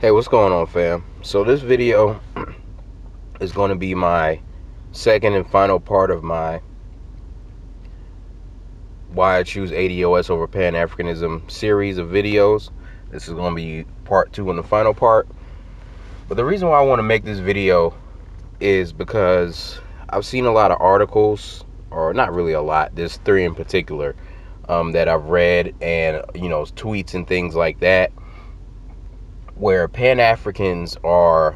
Hey, what's going on, fam? So this video is going to be my second and final part of my why I choose ADOS over Pan Africanism series of videos. This is going to be part 2 and the final part. But the reason why I want to make this video is because I've seen a lot of articles, or not really a lot, there's 3 in particular that I've read, and tweets and things like that, where Pan-Africans are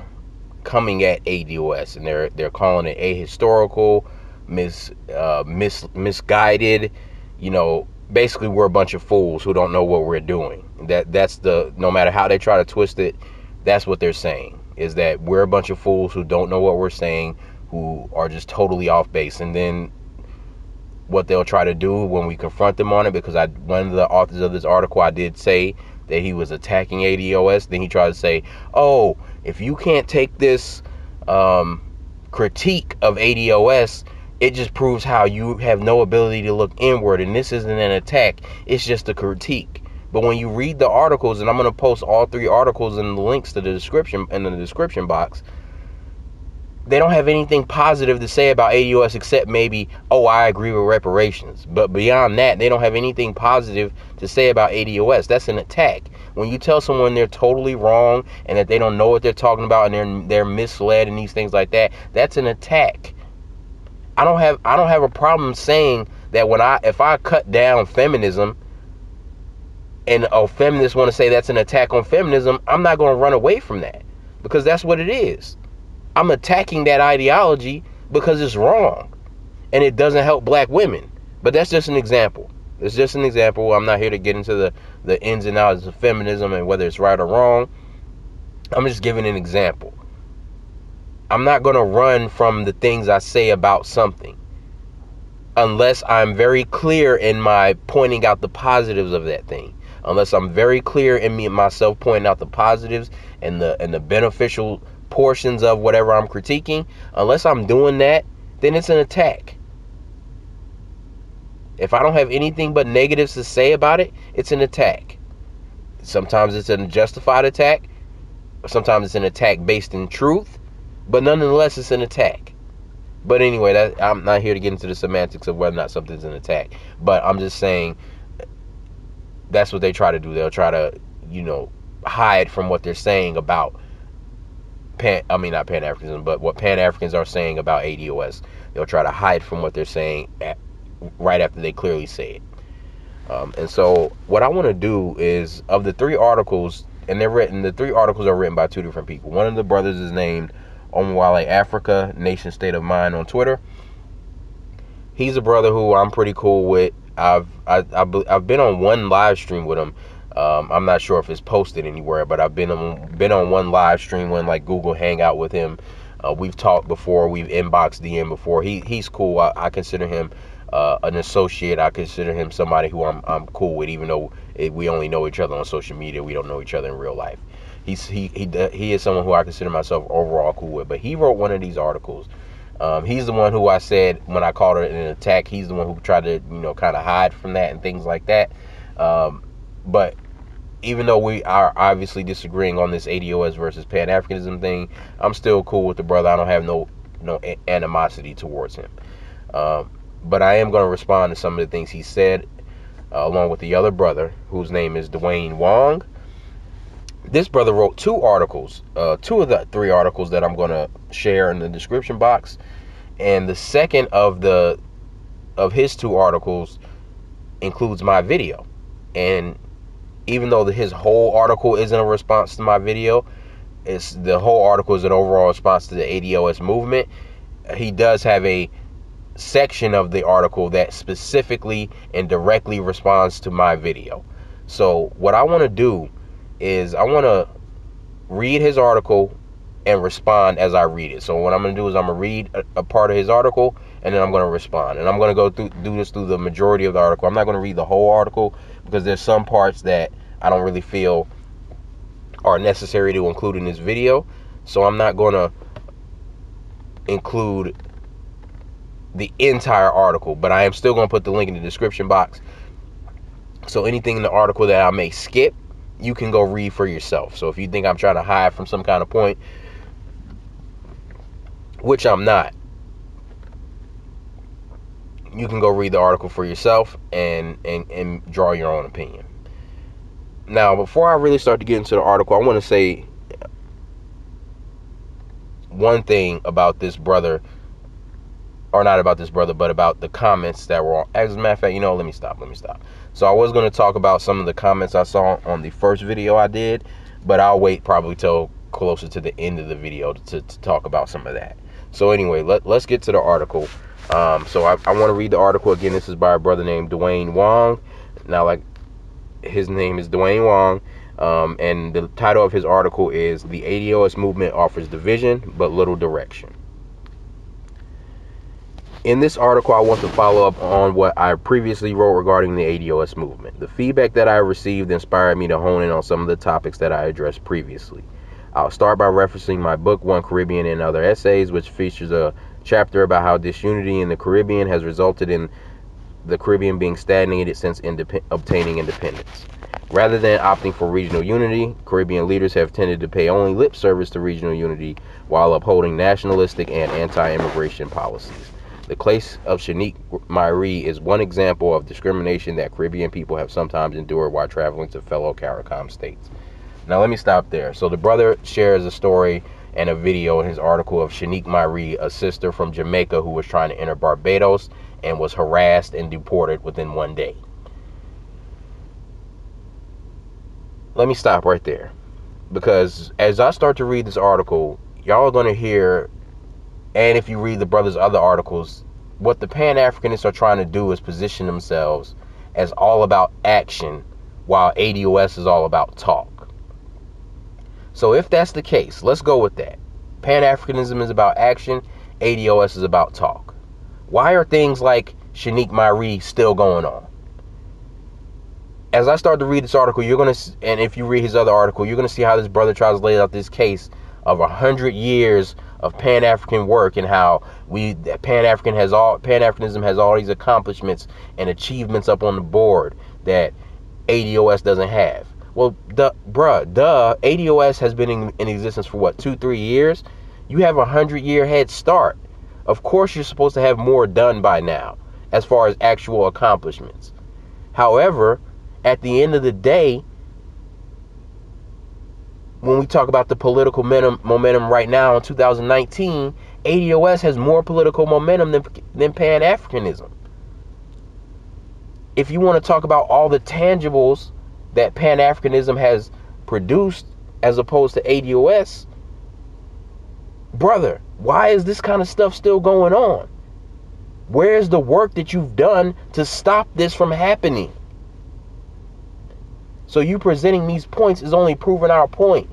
coming at ADOS, and they're calling it ahistorical, misguided. Basically we're a bunch of fools who don't know what we're doing. That's no matter how they try to twist it, that's what they're saying, is that we're a bunch of fools who don't know what we're saying, who are just totally off base. And then what they'll try to do when we confront them on it, because one of the authors of this article, I did say that he was attacking ADOS. Then he tried to say, oh, if you can't take this critique of ADOS, it just proves how you have no ability to look inward, and this isn't an attack, it's just a critique. But when you read the articles, and I'm going to post all 3 articles and the links to the description in the description box, they don't have anything positive to say about ADOS except maybe, oh, I agree with reparations. But beyond that, they don't have anything positive to say about ADOS. That's an attack. When you tell someone they're totally wrong and that they don't know what they're talking about and they're misled and these things like that, that's an attack. I don't have a problem saying that if I cut down feminism and feminists want to say that's an attack on feminism, I'm not going to run away from that, because that's what it is. I'm attacking that ideology because it's wrong and it doesn't help black women. But that's just an example. It's just an example. I'm not here to get into the ins and outs of feminism and whether it's right or wrong. I'm just giving an example. I'm not going to run from the things I say about something unless I'm very clear in my pointing out the positives of that thing. Unless I'm very clear in myself pointing out the positives and the beneficial portions of whatever I'm critiquing. Unless I'm doing that, then it's an attack. If I don't have anything but negatives to say about it, it's an attack. Sometimes it's a justified attack, sometimes it's an attack based in truth, but nonetheless it's an attack. But anyway, I'm not here to get into the semantics of whether or not something's an attack, but I'm just saying that's what they try to do. They'll try to hide from what they're saying about not Pan-Africanism, but what Pan-Africans are saying about ADOS. They'll try to hide from what they're saying right after they clearly say it. And so what I want to do is, of the 3 articles, and the 3 articles are written by 2 different people. One of the brothers is named Omowale Africa, Nation State of Mind on Twitter. He's a brother who I'm pretty cool with. I've been on one live stream with him. I'm not sure if it's posted anywhere, but I've been on one live stream, when like Google Hangout with him. We've talked before. We've inboxed DM before. He's cool. I consider him an associate. I consider him somebody who I'm cool with, even though we only know each other on social media. We don't know each other in real life. He is someone who I consider myself overall cool with. But he wrote one of these articles. He's the one who I said, when I called it an attack, he's the one who tried to kind of hide from that and things like that. But even though we are obviously disagreeing on this ADOS versus Pan-Africanism thing, I'm still cool with the brother. I don't have no animosity towards him. But I am going to respond to some of the things he said, along with the other brother, whose name is Dwyane Wong. This brother wrote 2 articles, 2 of the 3 articles that I'm going to share in the description box. And the second of his 2 articles includes my video. And even though his whole article isn't a response to my video, the whole article is an overall response to the ADOS movement. He does have a section of the article that specifically and directly responds to my video. So what I want to do is I want to read his article and respond as I read it. So what I'm going to do is I'm going to read a part of his article, and then I'm going to respond. And I'm going to do this through the majority of the article. I'm not going to read the whole article, because there's some parts that I don't really feel are necessary to include in this video. So I'm not going to include the entire article, but I am still going to put the link in the description box. So anything in the article that I may skip, you can go read for yourself. So if you think I'm trying to hide from some kind of point, which I'm not, you can go read the article for yourself and draw your own opinion. Now, before I really start to get into the article, I want to say one thing about this brother, or not about this brother, but about the comments that were on. As a matter of fact, let me stop. So I was going to talk about some of the comments I saw on the first video I did, but I'll wait probably till closer to the end of the video to talk about some of that. So anyway, let's get to the article. So I want to read the article again. This is by a brother named Dwyane Wong. Now, like, his name is Dwayne Wong, and the title of his article is "The ADOS Movement Offers Division but Little Direction." In this article, I want to follow up on what I previously wrote regarding the ADOS movement. The feedback that I received inspired me to hone in on some of the topics that I addressed previously. I'll start by referencing my book, One Caribbean and Other Essays, which features a chapter about how disunity in the Caribbean has resulted in the Caribbean being stagnated since obtaining independence. Rather than opting for regional unity, Caribbean leaders have tended to pay only lip service to regional unity while upholding nationalistic and anti-immigration policies. The case of Shanique Myrie is one example of discrimination that Caribbean people have sometimes endured while traveling to fellow CARICOM states. Now let me stop there. So the brother shares a story and a video in his article of Shanique Myrie, a sister from Jamaica who was trying to enter Barbados and was harassed and deported within one day. Let me stop right there, because as I start to read this article, y'all are going to hear, and if you read the brother's other articles, what the Pan Africanists are trying to do is position themselves as all about action, while ADOS is all about talk. So if that's the case, let's go with that. Pan Africanism is about action, ADOS is about talk. Why are things like Shanique Myrie still going on? As I start to read this article, you're going to, and if you read his other article, you're going to see how this brother tries to lay out this case of 100 years of Pan-African work, and how Pan-Africanism has all these accomplishments and achievements up on the board that ADOS doesn't have. Well, ADOS has been in existence for what, 2-3 years? You have a 100-year head start. Of course, you're supposed to have more done by now as far as actual accomplishments. However, at the end of the day, when we talk about the political momentum right now in 2019, ADOS has more political momentum than Pan-Africanism. If you want to talk about all the tangibles that Pan-Africanism has produced as opposed to ADOS, brother, why is this kind of stuff still going on? Where's the work that you've done to stop this from happening? So you presenting these points is only proving our point.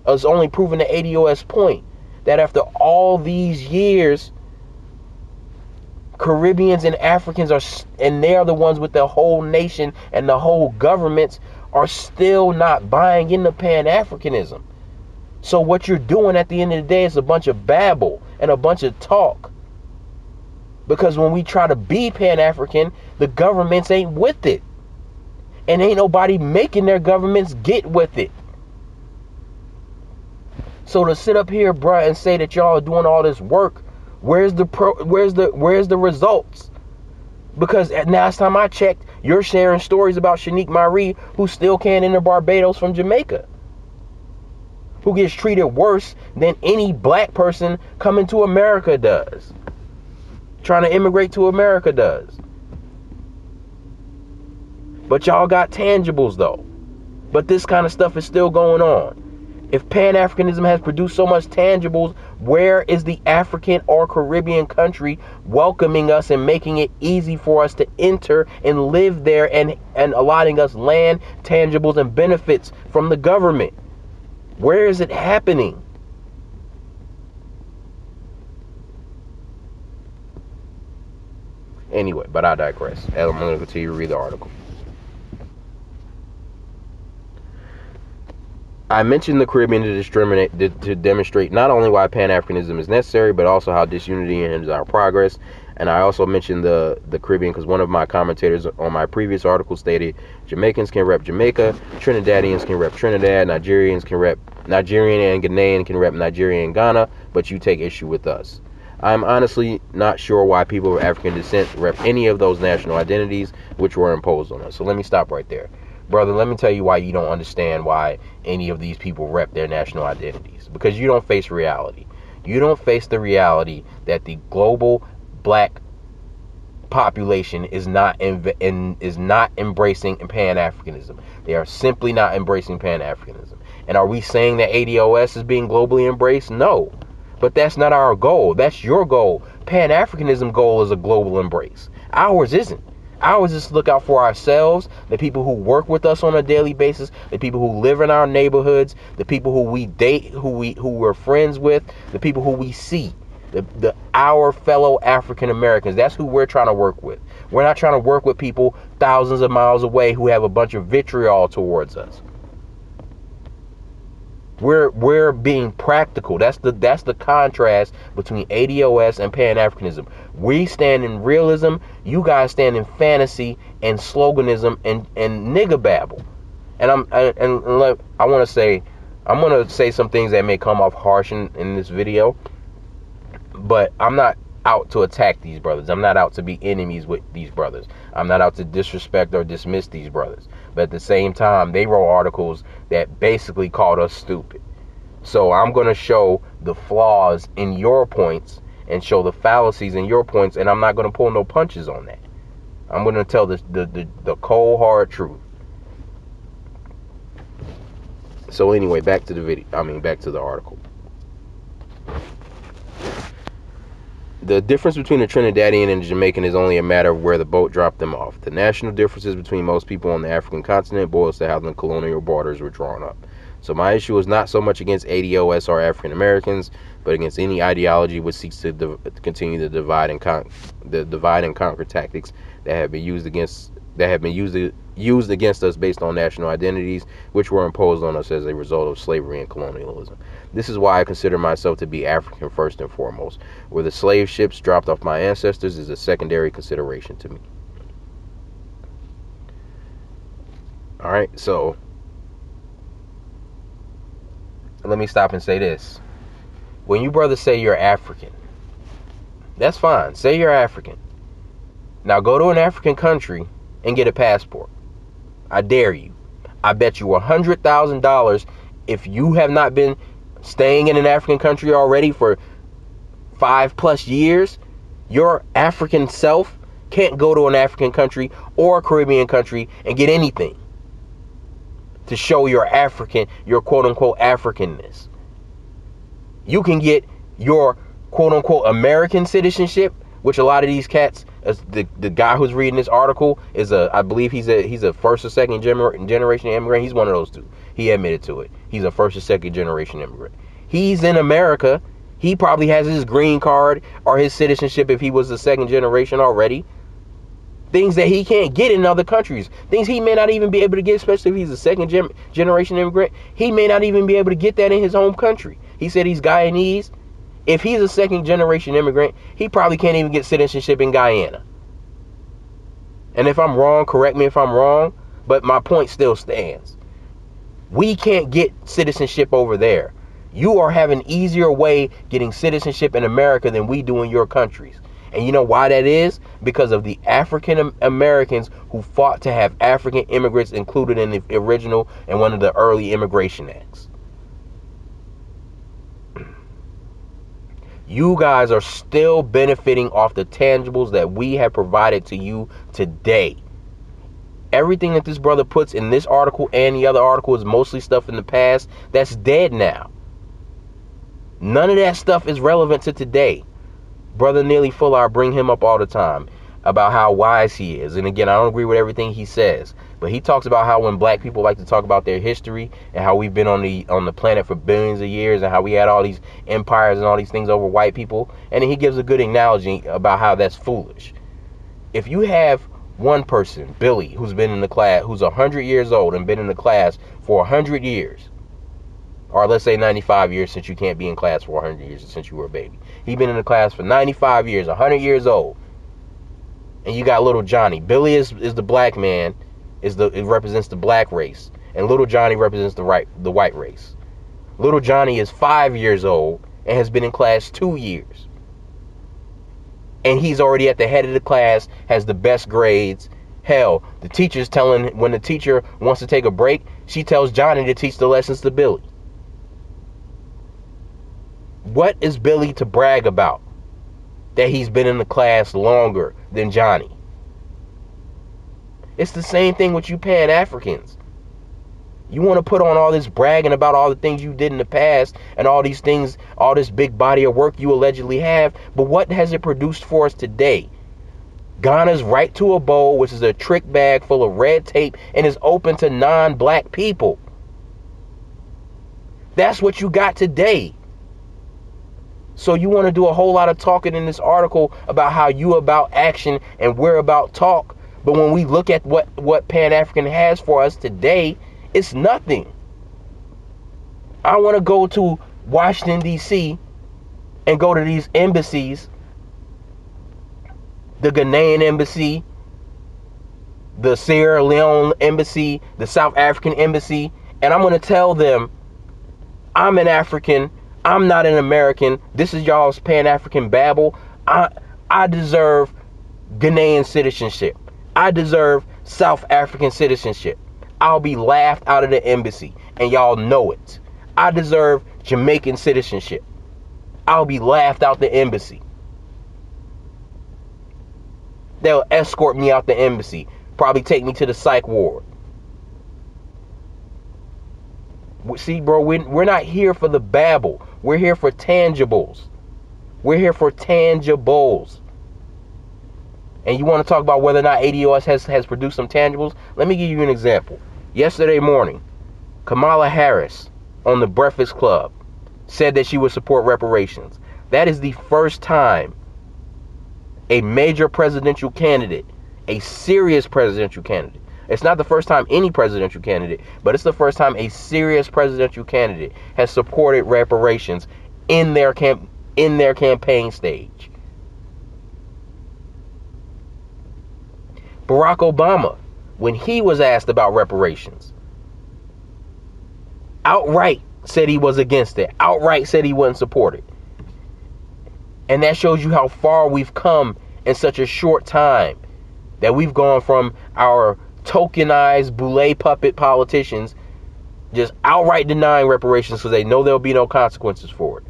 It's only proving the ADOS point, that after all these years, Caribbeans and Africans and they are the ones with the whole nation and the whole governments, are still not buying into Pan-Africanism. So what you're doing at the end of the day is a bunch of babble and a bunch of talk. Because when we try to be Pan-African, the governments ain't with it. And ain't nobody making their governments get with it. So to sit up here, bruh, and say that y'all are doing all this work, where's the results? Because last time I checked, you're sharing stories about Shanique Myrie, who still can't enter Barbados from Jamaica, who gets treated worse than any black person coming to America does, trying to immigrate to America does. But y'all got tangibles though. But this kind of stuff is still going on. If Pan-Africanism has produced so much tangibles, where is the African or Caribbean country welcoming us and making it easy for us to enter and live there, and allotting us land, tangibles, and benefits from the government? Where is it happening? Anyway, but I digress. I'm going to continue to read the article. I mentioned the Caribbean to demonstrate not only why Pan-Africanism is necessary, but also how disunity hinders our progress. And I also mentioned the Caribbean because one of my commentators on my previous article stated Jamaicans can rep Jamaica, Trinidadians can rep Trinidad, Nigerians can rep Nigerian, and Ghanaian can rep Nigeria and Ghana, but you take issue with us. I'm honestly not sure why people of African descent rep any of those national identities which were imposed on us. So let me stop right there. Brother, let me tell you why you don't understand why any of these people rep their national identities. Because you don't face reality. You don't face the reality that the global black population is not embracing Pan-Africanism. They are simply not embracing Pan-Africanism. And are we saying that ADOS is being globally embraced? No. But that's not our goal. That's your goal. Pan-Africanism goal is a global embrace. Ours isn't. Ours is to look out for ourselves, the people who work with us on a daily basis, the people who live in our neighborhoods, the people who we date, who we're friends with, the people who we see, our fellow African Americans. That's who we're trying to work with. We're not trying to work with people thousands of miles away who have a bunch of vitriol towards us. We're being practical. That's the contrast between ADOS and Pan-Africanism. We stand in realism. You guys stand in fantasy and sloganism and nigga babble. And I'm gonna say some things that may come off harsh in this video, but I'm not out to attack these brothers. I'm not out to be enemies with these brothers. I'm not out to disrespect or dismiss these brothers. But at the same time, they wrote articles that basically called us stupid. So I'm going to show the flaws in your points and show the fallacies in your points, and I'm not going to pull no punches on that. I'm going to tell the cold hard truth. So anyway, back to the article. The difference between a Trinidadian and a Jamaican is only a matter of where the boat dropped them off. The national differences between most people on the African continent boils to how the colonial borders were drawn up. So my issue is not so much against ADOS or African Americans, but against any ideology which seeks to continue the divide and conquer tactics that have been used against us based on national identities, which were imposed on us as a result of slavery and colonialism. This is why I consider myself to be African first and foremost. Where the slave ships dropped off my ancestors is a secondary consideration to me. Alright, so let me stop and say this. When you brothers say you're African, that's fine. Say you're African. Now go to an African country and get a passport. I dare you. I bet you $100,000 if you have not been staying in an African country already for 5+ years, your African self can't go to an African country or a Caribbean country and get anything to show your African, your quote-unquote Africanness. You can get your quote-unquote American citizenship, which a lot of these cats, as the guy who's reading this article is I believe he's a first or second generation immigrant. He's one of those two. He admitted to it. He's a first or second generation immigrant. He's in America. He probably has his green card or his citizenship if he was a second generation already. Things that he can't get in other countries. Things he may not even be able to get, especially if he's a second generation immigrant. He may not even be able to get that in his home country. He said he's Guyanese. If he's a second generation immigrant, he probably can't even get citizenship in Guyana. And if I'm wrong, correct me if I'm wrong, but my point still stands. We can't get citizenship over there. You are having an easier way getting citizenship in America than we do in your countries. And you know why that is? Because of the African Americans who fought to have African immigrants included in the original and one of the early immigration acts. You guys are still benefiting off the tangibles that we have provided to you today. Everything that this brother puts in this article and the other article is mostly stuff in the past that's dead now. None of that stuff is relevant to today. Brother Neely Fuller, I bring him up all the time about how wise he is. And again, I don't agree with everything he says, but he talks about how when black people like to talk about their history and how we've been on the planet for billions of years and how we had all these empires and all these things over white people. And then he gives a good analogy about how that's foolish. If you have one person, Billy, who's been in the class, who's 100 years old and been in the class for 100 years, or let's say 95 years since you can't be in class for 100 years since you were a baby. He's been in the class for 95 years, 100 years old. and you got little Johnny. Billy is the black man, it represents the black race, and little Johnny represents the white race. Little Johnny is 5 years old and has been in class 2 years. And he's already at the head of the class, has the best grades. Hell, the teacher's telling, when the teacher wants to take a break, she tells Johnny to teach the lessons to Billy. What is Billy to brag about? That he's been in the class longer than Johnny. It's the same thing with you Pan Africans. You want to put on all this bragging about all the things you did in the past and all these things, all this big body of work you allegedly have, but what has it produced for us today? Ghana's right to a bowl, which is a trick bag full of red tape and is open to non-black people. That's what you got today. So you want to do a whole lot of talking in this article about how you about action and we're about talk. But when we look at what Pan-African has for us today, it's nothing. I want to go to Washington, D.C. and go to these embassies, the Ghanaian embassy, the Sierra Leone embassy, the South African embassy, and I'm going to tell them, I'm an African, I'm not an American, this is y'all's Pan-African babble, I deserve Ghanaian citizenship, I deserve South African citizenship. I'll be laughed out of the embassy, and y'all know it. I deserve Jamaican citizenship. I'll be laughed out the embassy. They'll escort me out the embassy, probably take me to the psych ward. See, bro, we're not here for the babble. We're here for tangibles. We're here for tangibles. And you want to talk about whether or not ADOS has produced some tangibles? Let me give you an example. Yesterday morning, Kamala Harris on the Breakfast Club said that she would support reparations. That is the first time a major presidential candidate, a serious presidential candidate, it's not the first time any presidential candidate, but it's the first time a serious presidential candidate has supported reparations in their campaign stage. Barack Obama, when he was asked about reparations, outright said he was against it, outright said he wouldn't support it. And that shows you how far we've come in such a short time, that we've gone from our tokenized boule puppet politicians just outright denying reparations because they know there'll be no consequences for it,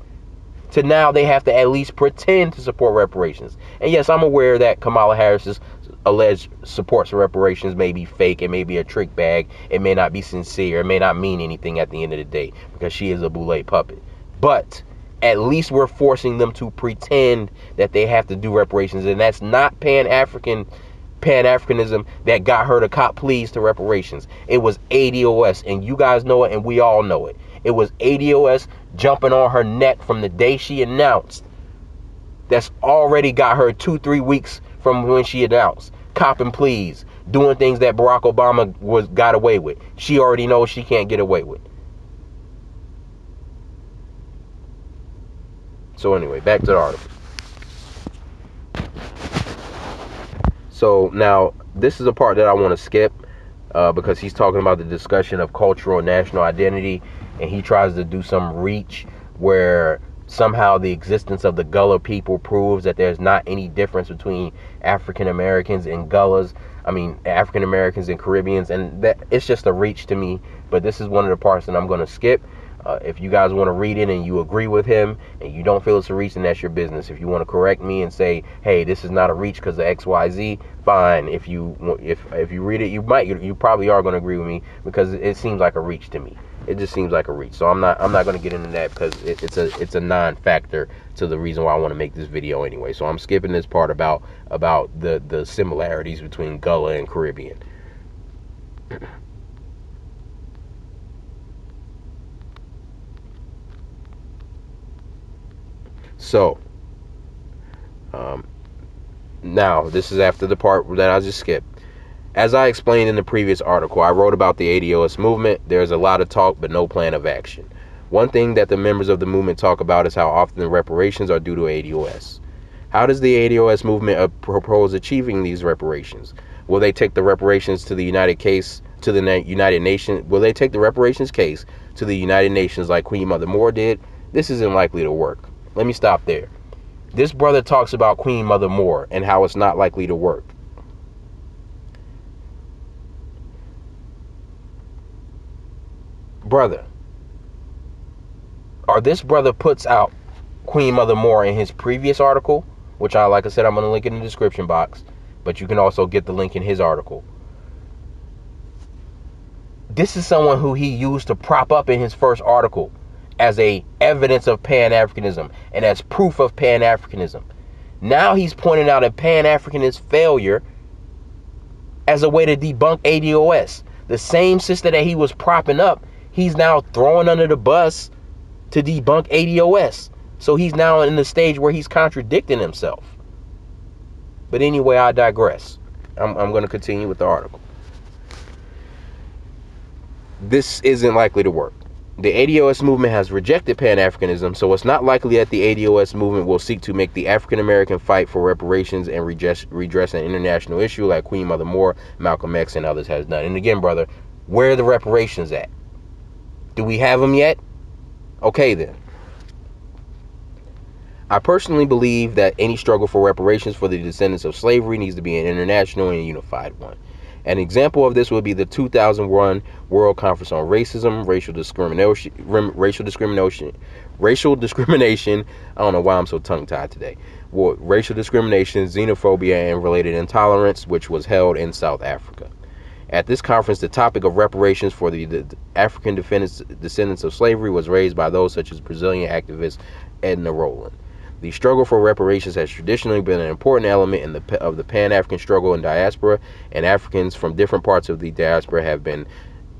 to now they have to at least pretend to support reparations. And yes, I'm aware that Kamala Harris's alleged support for reparations may be fake, it may be a trick bag, it may not be sincere, it may not mean anything at the end of the day because she is a boule puppet. But at least we're forcing them to pretend that they have to do reparations, and that's not Pan-Africanism that got her to cop pleas to reparations. It was ADOS, and you guys know it, and we all know it. It was ADOS jumping on her neck from the day she announced. That's already got her 2-3 weeks from when she announced, copping pleas, doing things that Barack Obama got away with. She already knows she can't get away with. So anyway, back to the article. So now, this is a part that I want to skip because he's talking about the discussion of cultural and national identity, and he tries to do some reach where somehow the existence of the Gullah people proves that there's not any difference between African Americans and Gullahs. I mean, African Americans and Caribbeans, and that it's just a reach to me. But this is one of the parts that I'm going to skip. If you guys want to read it and you agree with him and you don't feel it's a reach, then that's your business. If you want to correct me and say, hey, this is not a reach because of XYZ, fine. If you read it, you probably are going to agree with me because it seems like a reach to me. It just seems like a reach. So I'm not going to get into that because it's a non-factor to the reason why I want to make this video anyway. So I'm skipping this part about the similarities between Gullah and Caribbean. So, now this is after the part that I just skipped. As I explained in the previous article, I wrote about the ADOS movement. There's a lot of talk, but no plan of action. One thing that the members of the movement talk about is how often the reparations are due to ADOS. How does the ADOS movement propose achieving these reparations? Will they take the reparations to the United Nations? Will they take the reparations case to the United Nations like Queen Mother Moore did? This isn't likely to work. Let me stop there. This brother talks about Queen Mother Moore and how it's not likely to work. Brother, or this brother puts out Queen Mother Moore in his previous article, which like I said, I'm going to link in the description box, but you can also get the link in his article. This is someone who he used to prop up in his first article as a evidence of Pan Africanism and as proof of Pan Africanism. Now he's pointing out a Pan Africanist failure as a way to debunk ADOS. The same sister that he was propping up, he's now throwing under the bus to debunk ADOS. So he's now in the stage where he's contradicting himself. But anyway, I digress. I'm going to continue with the article. This isn't likely to work. The ADOS movement has rejected Pan-Africanism, so it's not likely that the ADOS movement will seek to make the African-American fight for reparations and redress an international issue like Queen Mother Moore, Malcolm X, and others has done. And again, brother, where are the reparations at? Do we have them yet? Okay, then. I personally believe that any struggle for reparations for the descendants of slavery needs to be an international and unified one. An example of this would be the 2001 World Conference on Racism, Racial Discrimination. I don't know why I'm so tongue-tied today. Racial discrimination, xenophobia, and related intolerance, which was held in South Africa. At this conference, the topic of reparations for the African descendants of slavery was raised by those such as Brazilian activist Edna Rowland. The struggle for reparations has traditionally been an important element of the Pan-African struggle in diaspora, and Africans from different parts of the diaspora have been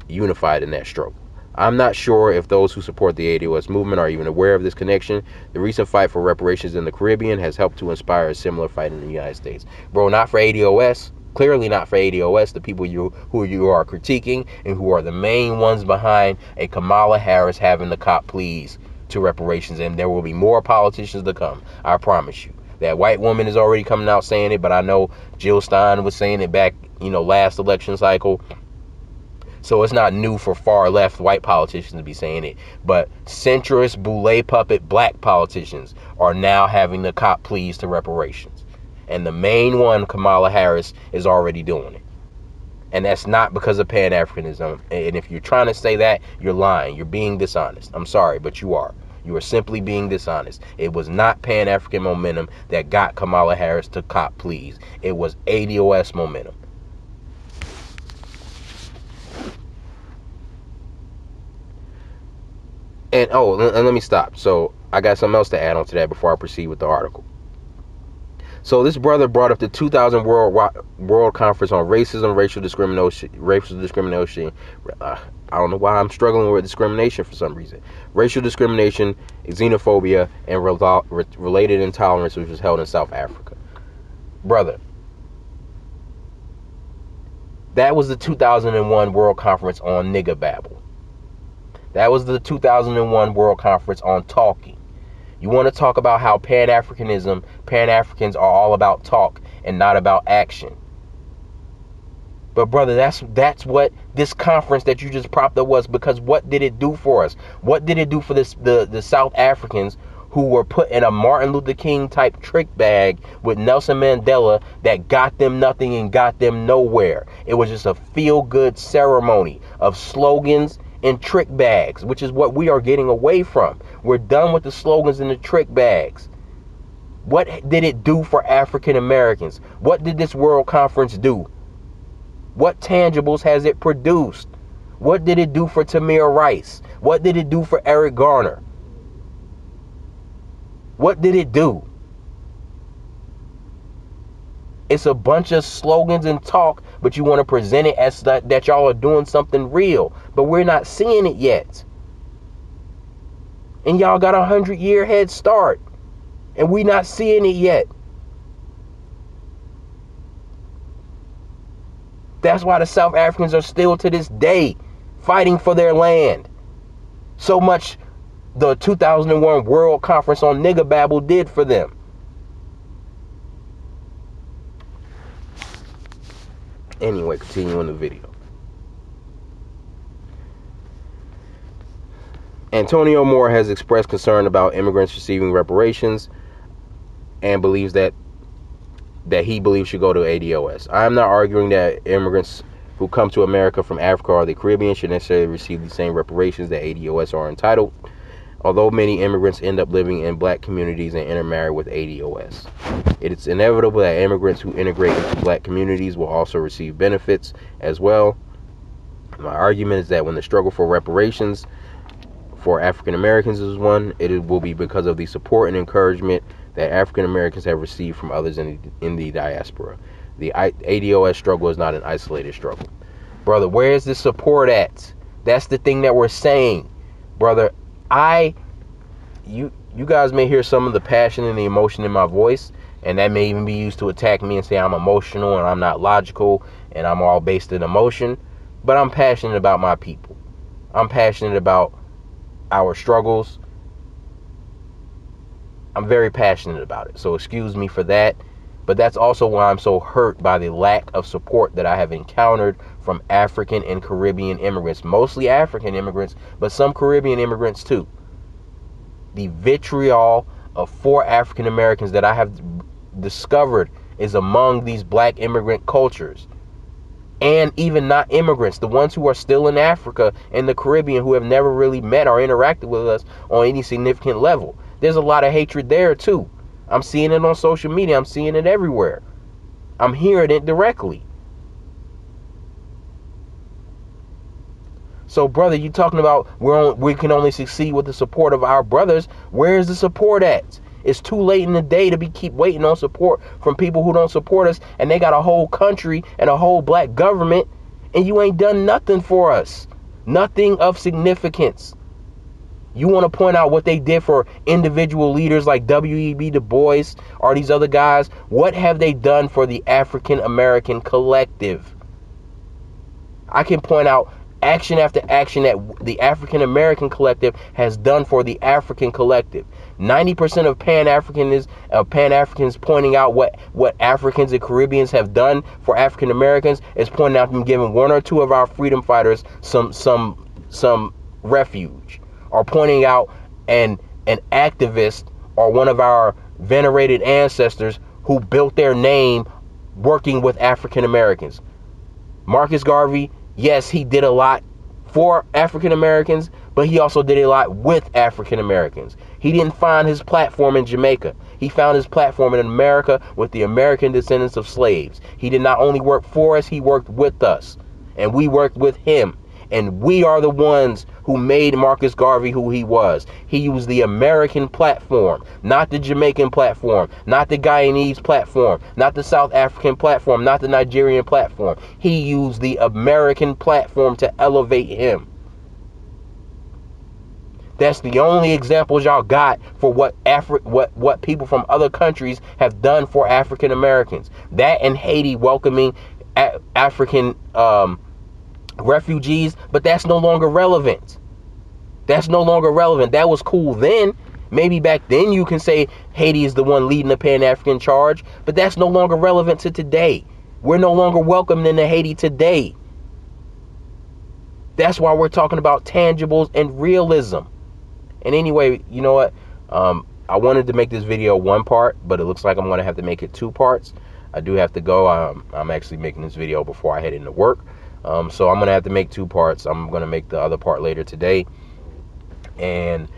unified in that struggle. I'm not sure if those who support the ADOS movement are even aware of this connection. The recent fight for reparations in the Caribbean has helped to inspire a similar fight in the United States. Bro, not for ADOS. Clearly not for ADOS, the people who you are critiquing and who are the main ones behind a Kamala Harris having the cop pleas to reparations, and there will be more politicians to come. I promise you. That white woman is already coming out saying it, but I know Jill Stein was saying it back, last election cycle. So it's not new for far left white politicians to be saying it. But centrist, boule puppet black politicians are now having the cop pleas to reparations. And the main one, Kamala Harris, is already doing it. And that's not because of Pan-Africanism. And if you're trying to say that, you're lying. You're being dishonest. I'm sorry, but you are. You are simply being dishonest. It was not Pan-African momentum that got Kamala Harris to cop pleas. It was ADOS momentum. And let me stop. So I got something else to add on to that before I proceed with the article. So this brother brought up the 2000 World Conference on Racism, Racial Discrimination. I don't know why I'm struggling with discrimination for some reason. Racial discrimination, xenophobia, and related intolerance, which was held in South Africa. Brother, that was the 2001 World Conference on Nigga Babble. That was the 2001 World Conference on Talking. You want to talk about how Pan-Africanism, Pan-Africans are all about talk and not about action. But brother, that's what this conference that you just propped up was, because what did it do for us? What did it do for the South Africans who were put in a Martin Luther King type trick bag with Nelson Mandela that got them nothing and got them nowhere? It was just a feel-good ceremony of slogans and trick bags, which is what we are getting away from. We're done with the slogans and the trick bags. What did it do for African Americans? What did this World Conference do? What tangibles has it produced? What did it do for Tamir Rice? What did it do for Eric Garner? What did it do? It's a bunch of slogans and talk, but you want to present it as that y'all are doing something real. But we're not seeing it yet. And y'all got a 100-year head start. And we're not seeing it yet. That's why the South Africans are still to this day fighting for their land. So much the 2001 World Conference on Nigga Babble did for them. Anyway, continuing the video. Antonio Moore has expressed concern about immigrants receiving reparations and believes that he believes should go to ADOS. I am not arguing that immigrants who come to America from Africa or the Caribbean should necessarily receive the same reparations that ADOS are entitled, although many immigrants end up living in black communities and intermarry with ADOS. It is inevitable that immigrants who integrate into black communities will also receive benefits as well. My argument is that when the struggle for reparations for African Americans is won, it will be because of the support and encouragement that African Americans have received from others in the diaspora. The ADOS struggle is not an isolated struggle. Brother, where is the support at? That's the thing that we're saying. Brother, you guys may hear some of the passion and the emotion in my voice, and that may even be used to attack me and say I'm emotional and I'm not logical and I'm all based in emotion. But I'm passionate about my people. I'm passionate about our struggles. I'm very passionate about it. So excuse me for that. But that's also why I'm so hurt by the lack of support that I have encountered from African and Caribbean immigrants. Mostly African immigrants, but some Caribbean immigrants too. The vitriol for African Americans that I have discovered is among these black immigrant cultures. And even not immigrants, the ones who are still in Africa and the Caribbean who have never really met or interacted with us on any significant level. There's a lot of hatred there too. I'm seeing it on social media. I'm seeing it everywhere. I'm hearing it directly. So, brother, you talking about we can only succeed with the support of our brothers. Where is the support at? It's too late in the day to keep waiting on support from people who don't support us, and they got a whole country and a whole black government, and you ain't done nothing for us. Nothing of significance. You want to point out what they did for individual leaders like W.E.B. Du Bois or these other guys. What have they done for the African American collective? I can point out action after action that the African American collective has done for the African collective. 90% of Pan-Africans pointing out what Africans and Caribbeans have done for African Americans is pointing out them giving one or two of our freedom fighters some refuge, or pointing out an activist or one of our venerated ancestors who built their name working with African Americans. Marcus Garvey, yes, he did a lot for African Americans, but he also did a lot with African Americans. He didn't find his platform in Jamaica. He found his platform in America with the American descendants of slaves. He did not only work for us, he worked with us, and we worked with him. And we are the ones who made Marcus Garvey who he was. He used the American platform, not the Jamaican platform, not the Guyanese platform, not the South African platform, not the Nigerian platform. He used the American platform to elevate him. That's the only examples y'all got for what people from other countries have done for African Americans. That and Haiti welcoming African refugees, but that's no longer relevant. That's no longer relevant. That was cool then. Maybe back then you can say Haiti is the one leading the Pan-African charge, but that's no longer relevant to today. We're no longer welcomed into Haiti today. That's why we're talking about tangibles and realism. And anyway, you know what? I wanted to make this video one part, but it looks like I'm going to have to make it two parts. I do have to go. I'm actually making this video before I head into work. So I'm going to have to make two parts. I'm going to make the other part later today. And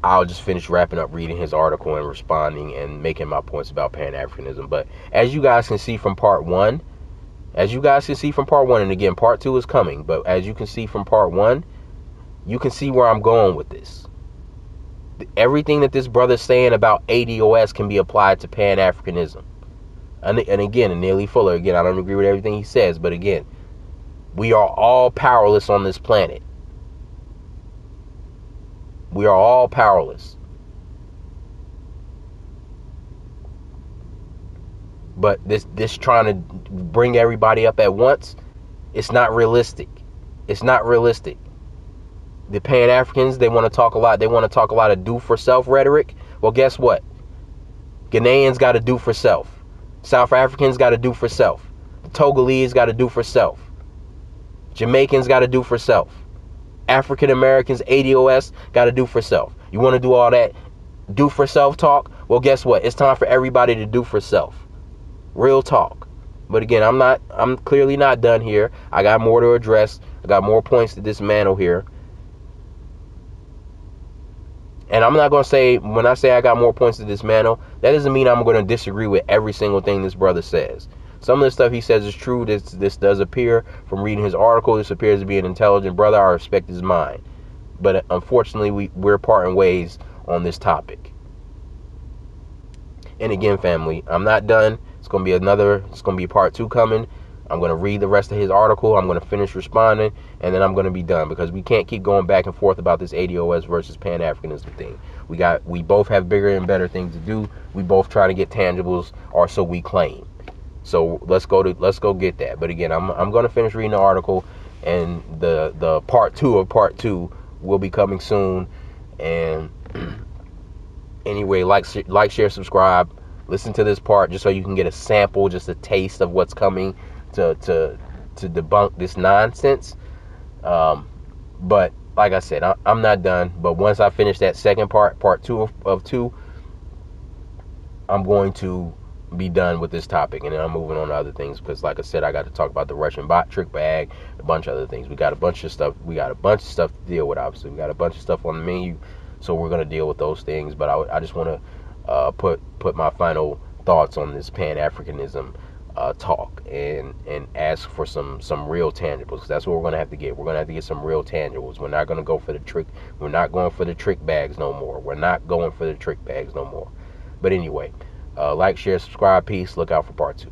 I'll just finish wrapping up reading his article and responding and making my points about Pan-Africanism. But as you guys can see from part one, and again, part two is coming, but as you can see from part one, you can see where I'm going with this. Everything that this brother's saying about ADOS can be applied to Pan-Africanism. And again, and Neely Fuller, again, I don't agree with everything he says, but again, we are all powerless on this planet. We are all powerless. But this trying to bring everybody up at once, it's not realistic. It's not realistic. The Pan-Africans, they want to talk a lot. They want to talk a lot of do for self rhetoric. Well, guess what? Ghanaians got to do for self. South Africans got to do for self. Togolese got to do for self. Jamaicans got to do for self. African Americans, ADOS, got to do for self. You want to do all that do for self talk? Well, guess what? It's time for everybody to do for self. Real talk. But again, I'm clearly not done here. I got more to address. I got more points to dismantle here. And I'm not going to say, when I say I got more points to dismantle, that doesn't mean I'm going to disagree with every single thing this brother says. Some of the stuff he says is true. This does appear, from reading his article, this appears to be an intelligent brother. I respect his mind. But unfortunately, we're parting ways on this topic. And again, family, I'm not done. It's going to be part 2 coming. I'm going to read the rest of his article. I'm going to finish responding, and then I'm going to be done, because we can't keep going back and forth about this ADOS versus Pan Africanism thing. We both have bigger and better things to do. We both try to get tangibles, or so we claim. So let's go get that. But again, I'm going to finish reading the article, and the part 2 of part 2 will be coming soon. And anyway, like, share, subscribe. Listen to this part just so you can get a sample, just a taste of what's coming to debunk this nonsense. But like I said, I'm not done. But once I finish that second part 2 of 2, I'm going to be done with this topic, and then I'm moving on to other things, because like I said, I got to talk about the Russian bot trick bag, a bunch of other things. We got a bunch of stuff to deal with. Obviously, we got a bunch of stuff on the menu, so we're going to deal with those things. But I just want to put my final thoughts on this Pan-Africanism talk, and ask for some real tangibles, because that's what we're going to have to get. We're going to have to get some real tangibles. We're not going to go for the trick. We're not going for the trick bags no more. We're not going for the trick bags no more. But anyway, like, share, subscribe, peace. Look out for part 2.